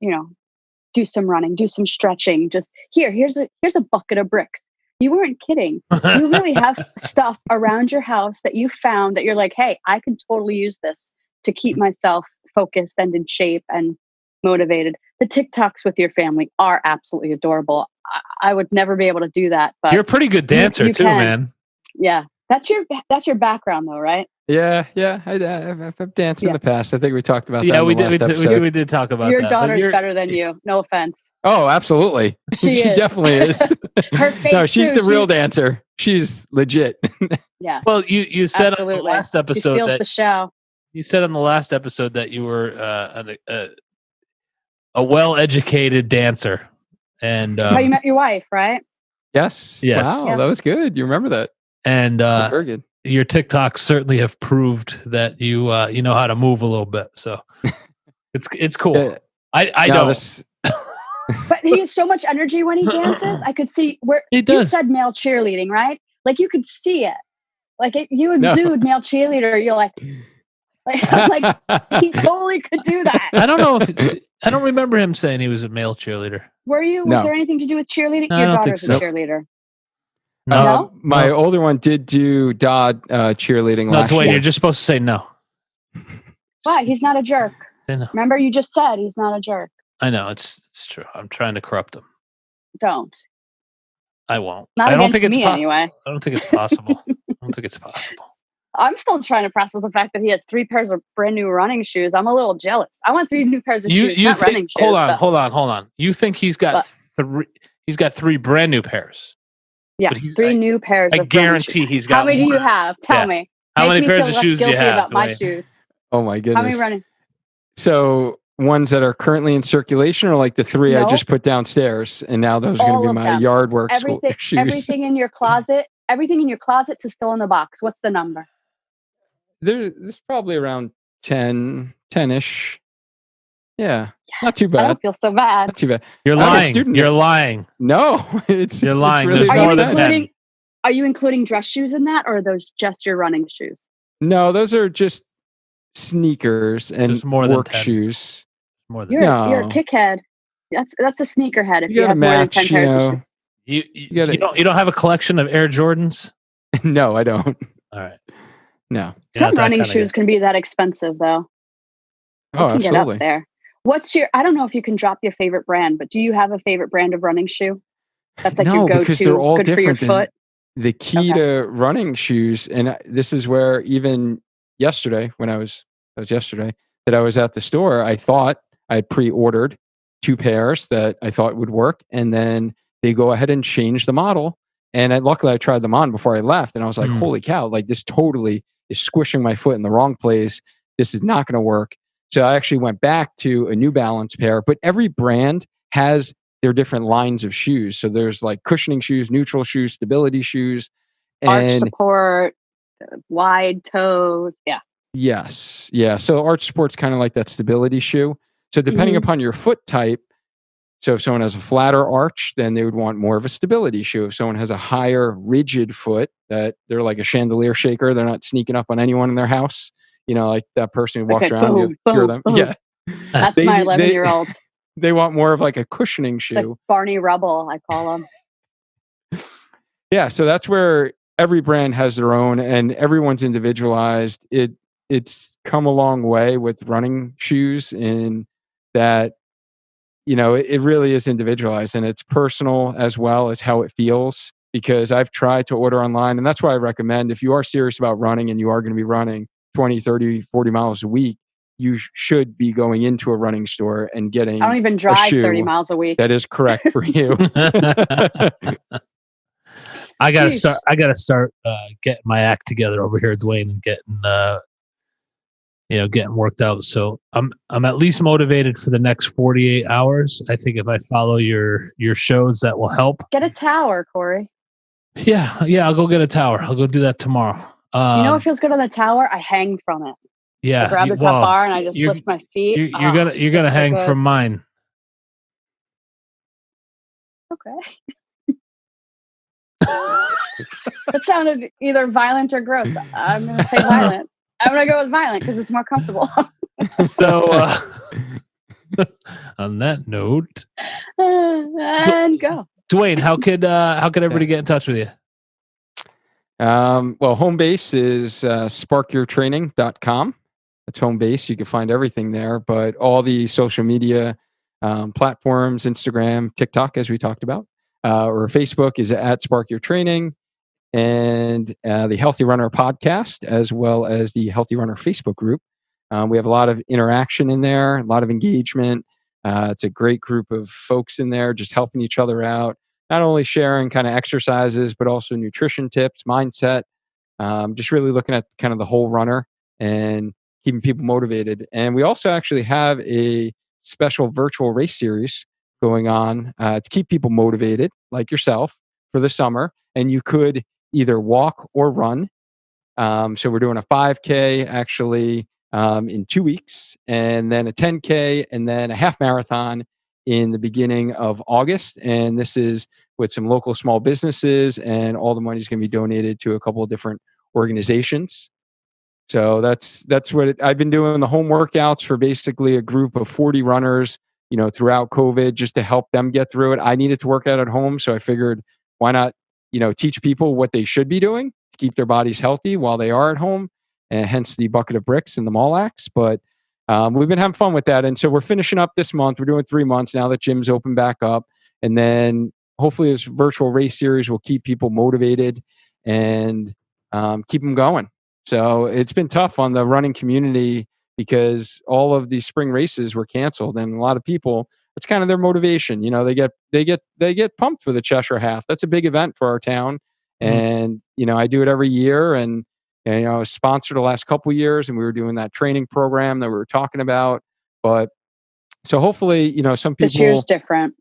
do some running, do some stretching. Just here's a bucket of bricks. You weren't kidding. You really have stuff around your house that you found that you're like, hey, I can totally use this to keep myself focused and in shape and motivated. The TikToks with your family are absolutely adorable. I would never be able to do that. But
you're a pretty good dancer too, man.
Yeah. That's your background though, right?
Yeah. I've danced in the past. I think we talked about that.
Yeah, we
did.
We did talk about
your
that.
Your daughter's better than you. No offense.
Oh, absolutely. She definitely is.
Her face.
No, she's the real dancer. She's legit.
Yeah.
Well, you said on the last episode
she steals the show.
You said on the last episode that you were a well-educated dancer, and
how you met your wife, right?
Yes. Wow, yeah. That was good. You remember that?
And
very good.
Your TikToks certainly have proved that you know how to move a little bit. So it's cool.
Yeah.
I don't.
But he has so much energy when he dances. I could see where you said male cheerleading, right? Like you could see it. Like you exude male cheerleader. You're like he totally could do that.
I don't know I don't remember him saying he was a male cheerleader.
Were you? Was there anything to do with cheerleading?
No,
your daughter's a cheerleader.
No? My older one did do Dodd cheerleading last
Duane,
year.
you're just supposed to say no.
Why? He's not a jerk.
Say no.
Remember, you just said he's not a jerk.
I know, it's true. I'm trying to corrupt him.
Don't.
I won't.
Not
I don't
against
think it's
me anyway.
I don't think it's possible. I don't think it's possible.
I'm still trying to process the fact that he has 3 pairs of brand new running shoes. I'm a little jealous. I want 3 new pairs of shoes, not running shoes.
Hold on. You think he's got 3? He's got 3 brand new pairs.
Yeah, 3 new pairs.
I guarantee he's got.
How many do you have? Tell me.
How many pairs of shoes do you have?
About my shoes.
Oh my goodness.
How many running?
So ones that are currently in circulation, or like the 3 I just put downstairs, and now those are going to be my yard work school shoes.
Everything in your closet. Everything in your closet's still in the box. What's the number?
There's probably around 10-ish. Yeah, not too bad.
I don't feel so bad.
Not too bad.
You're lying. You're lying.
No,
you're lying.
Really
are you including dress shoes in that, or are those just your running shoes?
No, those are just sneakers and work shoes.
More than you're a kickhead. That's a sneakerhead. If you have more than 10 pairs of shoes.
You don't have a collection of Air Jordans?
No, I don't.
All right.
No.
Some running shoes can be that expensive, though.
Oh, absolutely.
Get up there. I don't know if you can drop your favorite brand, but do you have a favorite brand of running shoe? That's like your go-to,
because they're all
good
different.
for your foot.
The key to running shoes, and this is where even yesterday, when I was yesterday, that I was at the store, I thought I had pre-ordered 2 pairs that I thought would work, and then they go ahead and change the model. And luckily I tried them on before I left, and I was like, holy cow, like this totally is squishing my foot in the wrong place. This is not going to work. So I actually went back to a New Balance pair, but every brand has their different lines of shoes. So there's like cushioning shoes, neutral shoes, stability shoes, and
arch support, wide toes. Yeah.
Yes. Yeah. So arch support's kind of like that stability shoe. So depending upon your foot type, so if someone has a flatter arch, then they would want more of a stability shoe. If someone has a higher rigid foot, that they're like a chandelier shaker, they're not sneaking up on anyone in their house. You know, like that person who walks around, you hear them.
Boom. Yeah. That's my 11-year-old.
They want more of like a cushioning shoe.
Like Barney Rubble, I call them.
Yeah. So that's where every brand has their own, and everyone's individualized. It's come a long way with running shoes in that, it really is individualized, and it's personal as well as how it feels. Because I've tried to order online, and that's why I recommend, if you are serious about running and you are going to be running 20, 30, 40 miles a week, you should be going into a running store and getting
I don't even drive 30 miles a week.
that is correct for you.
I gotta start getting my act together over here, Duane, and getting worked out. So I'm at least motivated for the next 48 hours. I think if I follow your shows, that will help.
Get a tower, Corey.
Yeah, I'll go get a tower. I'll go do that tomorrow.
You know what feels good on the tower? I hang from it.
Yeah,
I grab the top bar and I just lift my feet.
You're gonna hang from mine.
Okay. That sounded either violent or gross. I'm gonna say violent. I'm gonna go with violent because it's more comfortable.
So, on that note,
and go.
Duane, how could everybody get in touch with you?
Well, home base is sparkyourtraining.com. That's home base. You can find everything there, but all the social media platforms, Instagram, TikTok, as we talked about, or Facebook is at Spark Your Training, and the Healthy Runner podcast, as well as the Healthy Runner Facebook group. We have a lot of interaction in there, a lot of engagement. It's a great group of folks in there just helping each other out, not only sharing kind of exercises, but also nutrition tips, mindset, just really looking at kind of the whole runner and keeping people motivated. And we also actually have a special virtual race series going on to keep people motivated, like yourself, for the summer. And you could either walk or run. So we're doing a 5K actually in 2 weeks, and then a 10K, and then a half marathon in the beginning of August. And this is with some local small businesses, and all the money is going to be donated to a couple of different organizations. So that's what I've been doing, the home workouts for basically a group of 40 runners, throughout COVID, just to help them get through it. I needed to work out at home, so I figured, why not, teach people what they should be doing to keep their bodies healthy while they are at home, and hence the bucket of bricks and the mall axe. But we've been having fun with that. And so we're finishing up this month. We're doing 3 months now that gym's open back up. And then hopefully this virtual race series will keep people motivated and keep them going. So it's been tough on the running community because all of these spring races were canceled, and a lot of people, it's kind of their motivation. They get pumped for the Cheshire Half. That's a big event for our town. And, I do it every year, and I was sponsored the last couple of years, and we were doing that training program that we were talking about. But so hopefully, some people,
this year's different.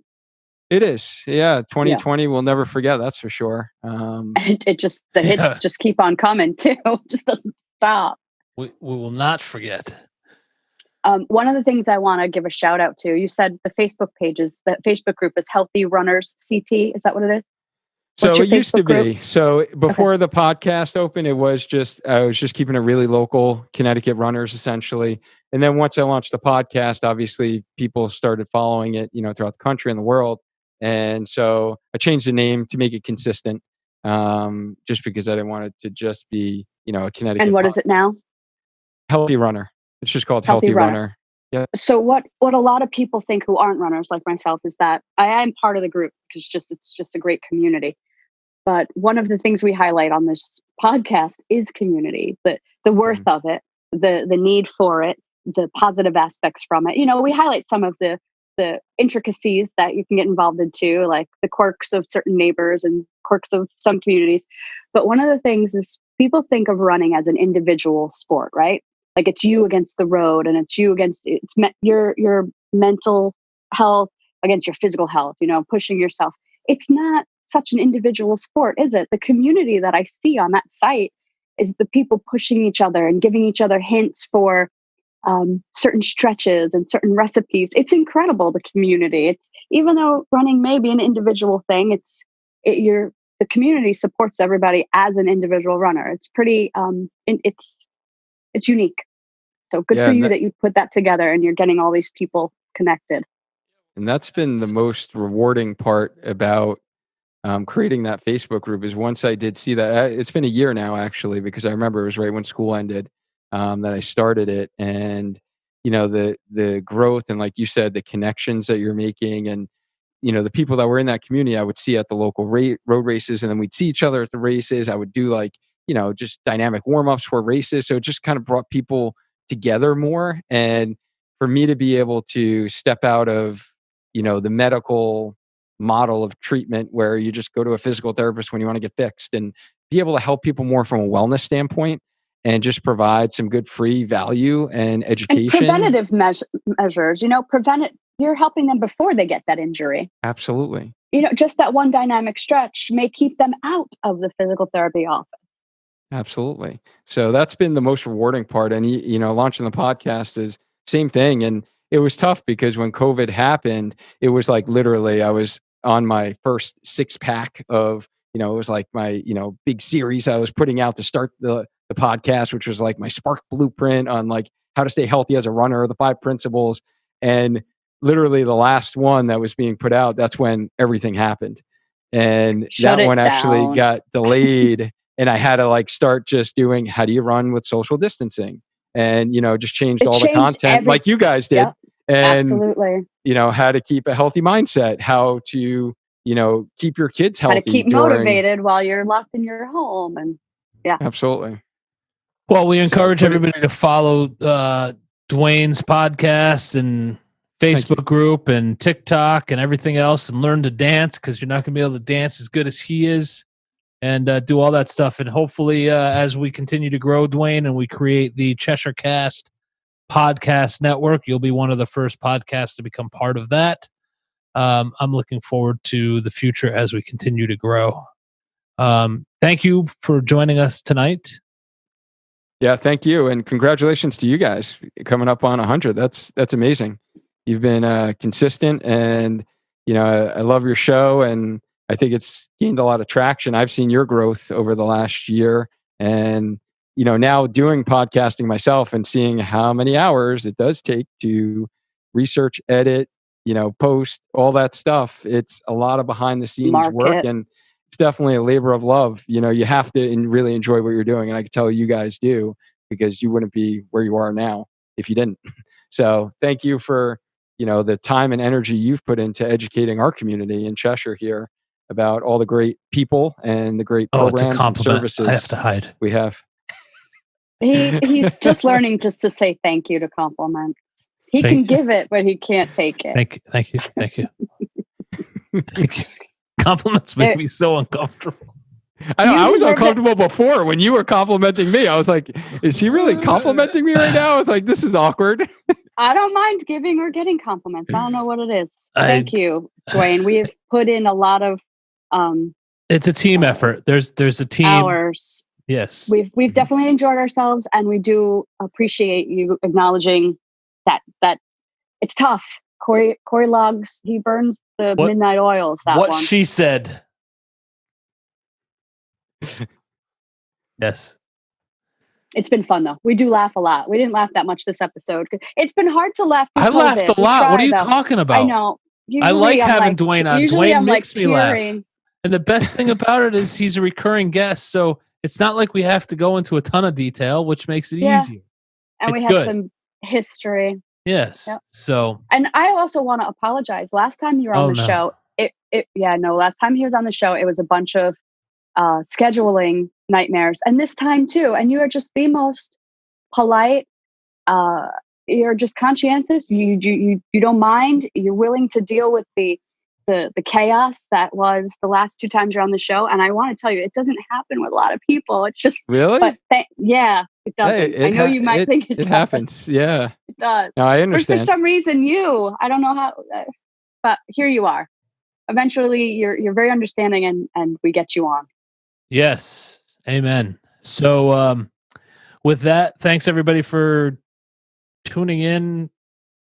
It is. Yeah. 2020 we'll never forget. That's for sure.
It just, the hits just keep on coming too. Just doesn't stop.
We will not forget.
One of the things I want to give a shout out to, you said the Facebook group is Healthy Runners CT. Is that what it is?
So it used to be. So before the podcast opened, I was just keeping it really local, Connecticut runners essentially. And then once I launched the podcast, obviously people started following it, throughout the country and the world. And so I changed the name to make it consistent, just because I didn't want it to just be, a Connecticut.
And what is it now?
Healthy Runner. It's just called Healthy Runner. Yeah.
So what a lot of people think who aren't runners like myself is that I am part of the group because it's just a great community. But one of the things we highlight on this podcast is community, the worth of it, the need for it, the positive aspects from it. We highlight some of the intricacies that you can get involved in too, like the quirks of certain neighbors and quirks of some communities. But one of the things is people think of running as an individual sport, right? Like it's you against the road, and it's you against your mental health against your physical health, pushing yourself. It's not such an individual sport, is it? The community that I see on that site is the people pushing each other and giving each other hints for certain stretches and certain recipes. It's incredible, the community. It's, even though running may be an individual thing, the community supports everybody as an individual runner. It's pretty it's unique. So good for you that you put that together and you're getting all these people connected.
And that's been the most rewarding part about creating that Facebook group is once I did see that, it's been a year now actually, because I remember it was right when school ended that I started it. And, the growth and, like you said, the connections that you're making, and, the people that were in that community, I would see at the local road races, and then we'd see each other at the races. I would do like, just dynamic warm-ups for races. So it just kind of brought people together more. And for me to be able to step out of, the medical model of treatment where you just go to a physical therapist when you want to get fixed, and be able to help people more from a wellness standpoint and just provide some good free value and education.
And preventative measures, you're helping them before they get that injury.
Absolutely.
Just that one dynamic stretch may keep them out of the physical therapy office.
Absolutely. So that's been the most rewarding part. And, launching the podcast is same thing. And it was tough because when COVID happened, it was like literally I was on my first 6-pack of, it was like my, big series I was putting out to start the podcast, which was like my Spark blueprint on like how to stay healthy as a runner, the 5 principles. And literally the last one that was being put out, that's when everything happened. And that one actually got delayed. And I had to like start just doing, how do you run with social distancing? And, just changed all the content like you guys did.
Yep,
and,
absolutely.
How to keep a healthy mindset, how to, keep your kids healthy.
How to keep motivated while you're locked in your home. And yeah.
Absolutely.
Well, we encourage everybody to follow Duane's podcast and Facebook group and TikTok and everything else, and learn to dance, because you're not going to be able to dance as good as he is, and do all that stuff. And hopefully, as we continue to grow, Duane, and we create the Cheshire Cast podcast network, you'll be one of the first podcasts to become part of that. I'm looking forward to the future as we continue to grow. Thank you for joining us tonight.
Yeah, thank you. And congratulations to you guys coming up on 100. That's amazing. You've been consistent, and, I love your show, and I think it's gained a lot of traction. I've seen your growth over the last year, and, now doing podcasting myself and seeing how many hours it does take to research, edit, post, all that stuff. It's a lot of behind the scenes work, and it's definitely a labor of love. You have to really enjoy what you're doing. And I can tell you guys do, because you wouldn't be where you are now if you didn't. So thank you for, the time and energy you've put into educating our community in Cheshire here about all the great people and the great programs and services
I have to hide.
We have.
He's just learning just to say thank you to compliments. He can give it, but he can't take it.
Thank you. Thank you. Compliments make me so uncomfortable.
I was uncomfortable before when you were complimenting me. I was like, is he really complimenting me right now? I was like, this is awkward.
I don't mind giving or getting compliments. I don't know what it is. Thank you, Duane. We have put in a lot of
it's a team effort. There's a team
hours.
Yes.
We've definitely enjoyed ourselves, and we do appreciate you acknowledging that it's tough. Corey logs, he burns the midnight oils.
What she said. Yes.
It's been fun though. We do laugh a lot. We didn't laugh that much this episode. It's been hard to laugh.
I laughed a lot. What are you talking about?
I know.
Usually I like having Duane on. Duane makes me laugh. And the best thing about it is he's a recurring guest, so it's not like we have to go into a ton of detail, which makes it easier.
And we have some history.
Yes. Yep. So.
And I also want to apologize. Last time you were on the show, last time he was on the show, it was a bunch of scheduling nightmares, and this time too. And you are just the most polite. You're just conscientious. You don't mind. You're willing to deal with the chaos that was the last 2 times you're on the show. And I want to tell you, it doesn't happen with a lot of people. It's just
really,
but it doesn't.
Hey,
I know you might think
it happens. Yeah,
it does.
No, I understand.
But for some reason, I don't know how, but here you are. Eventually, you're very understanding, and we get you on.
Yes. Amen. So with that, thanks everybody for tuning in,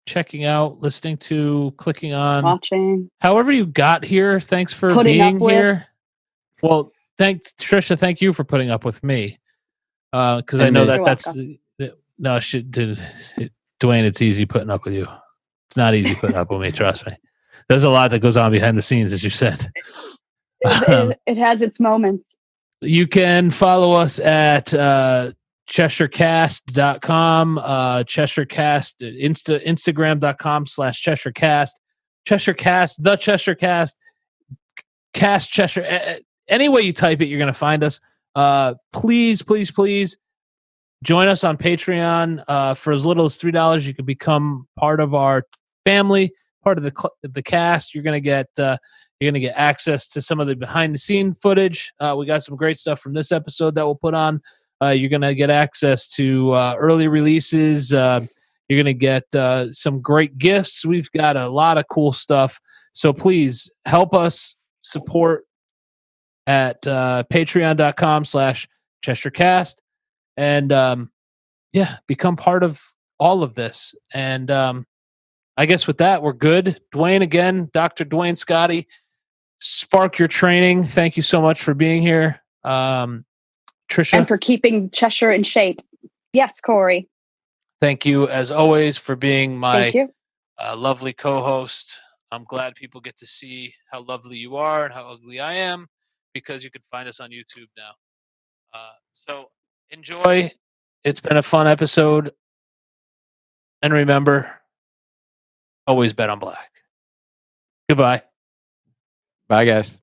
checking out, listening to, clicking on,
watching.
However you got here, thanks for being here. Well, Trisha, thank you for putting up with me. Because I know that's Duane, it's easy putting up with you. It's not easy putting up with me, trust me. There's a lot that goes on behind the scenes, as you said.
It has its moments.
You can follow us at CheshireCast.com, CheshireCast, Instagram.com/CheshireCast, CheshireCast, the CheshireCast, Cast Cheshire. Any way you type it, you're going to find us. Please, please, please join us on Patreon. For as little as $3, you can become part of our family, part of the cast. You're going to get access to some of the behind the scene footage. We got some great stuff from this episode that we'll put on. You're going to get access to early releases. You're going to get some great gifts. We've got a lot of cool stuff. So please help us support at patreon.com/CheshireCast. And become part of all of this. And I guess with that, we're good. Duane, again, Dr. Duane Scotti, Spark Your Training. Thank you so much for being here. Tricia.
And for keeping Cheshire in shape. Yes, Corey.
Thank you, as always, for being my
Thank you.
Lovely co-host. I'm glad people get to see how lovely you are and how ugly I am, because you can find us on YouTube now. So enjoy. It's been a fun episode. And remember, always bet on black. Goodbye.
Bye, guys.